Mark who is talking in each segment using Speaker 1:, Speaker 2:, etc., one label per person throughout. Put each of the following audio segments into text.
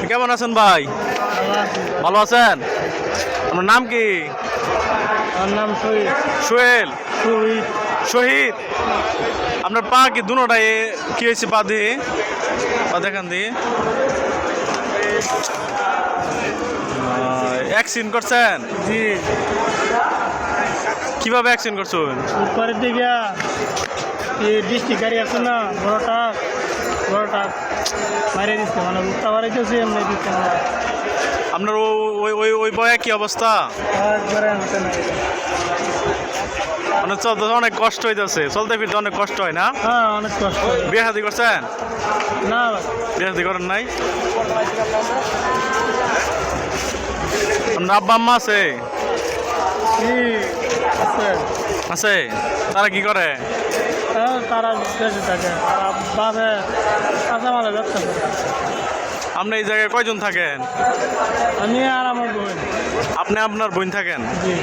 Speaker 1: কেমন আছেন ভাই? ভালো আছেন? আপনার নাম কি?
Speaker 2: আমার নাম শহীদ।
Speaker 1: সোহেল?
Speaker 2: শহীদ।
Speaker 1: শহীদ, আপনার পা কি দুটাই কি হয়েছে? পা দিয়ে পা দেখান দিয়ে অ্যাক্সিডেন্ট করছেন?
Speaker 2: জি।
Speaker 1: কিভাবে অ্যাক্সিডেন্ট করছেন?
Speaker 2: উপরের দিকে ডিস্ট্রিক্ট গাড়ি আছে না, বড়টা মারে দিচ্ছে, মানে উত্তা বাড়াইতেছে এমনি দিচ্ছে না।
Speaker 1: আপনার ওই ওই ওই বয়ে কি অবস্থা?
Speaker 2: একবারে আনতে নাই।
Speaker 1: মানে চলতে অনেক কষ্ট হইতেছে, চলতে ফিরতে অনেক কষ্ট হয় না?
Speaker 2: হ্যাঁ, অনেক কষ্ট।
Speaker 1: বিয়ে শাদী করছেন?
Speaker 2: না,
Speaker 1: বিয়ে শাদী করেন নাই? আপনার আব্বা আম্মা আছে?
Speaker 2: কি আছে?
Speaker 1: আছে। তারা কি করে?
Speaker 2: তারা দেশে থাকে, তারা বাপে কাঁচামালের ব্যবসা করে।
Speaker 1: আপনি এই জায়গায় কয়জন থাকেন?
Speaker 2: আমি আর আমার বোন।
Speaker 1: আপনি আপনার বোন থাকেন?
Speaker 2: জি।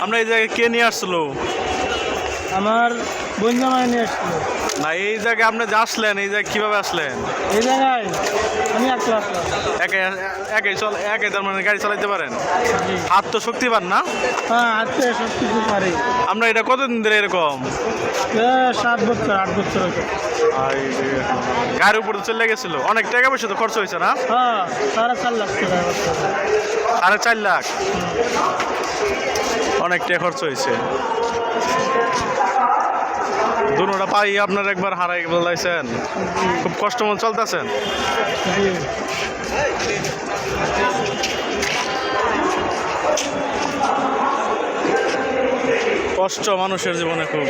Speaker 1: আপনার এই জায়গায় কে নিয়ে আসছিল?
Speaker 2: আমার বোন জামাই নিয়ে এসছিল।
Speaker 1: না, এই জায়গায় আপনি যে আসলেন, এই জায়গায় কিভাবে আসলেন?
Speaker 2: এই জায়গায় আমি একলা আসলাম।
Speaker 1: একাই তার মানে গাড়ি চালাইতে পারেন?
Speaker 2: জি।
Speaker 1: হাত তো শক্তিবান না?
Speaker 2: হ্যাঁ, আজকে সব কিছু পারি।
Speaker 1: আমরা এটা কতদিন ধরে এরকম?
Speaker 2: 7 বছর 8 বছর হয়েছে।
Speaker 1: গাড়ির উপরে চলে গেছিল, অনেক টাকা পয়সা তো খরচ হয়েছে না?
Speaker 2: হ্যাঁ, 4.5 লাখ টাকা বছর।
Speaker 1: 4.5 লাখ? অনেক টাকা খরচ হয়েছে। দুটা পাই আপনার একবার হারাই বলাইছেন, খুব কষ্ট মন চলতেছেন।
Speaker 2: জি।
Speaker 1: কষ্ট মানুষের জীবনে খুব।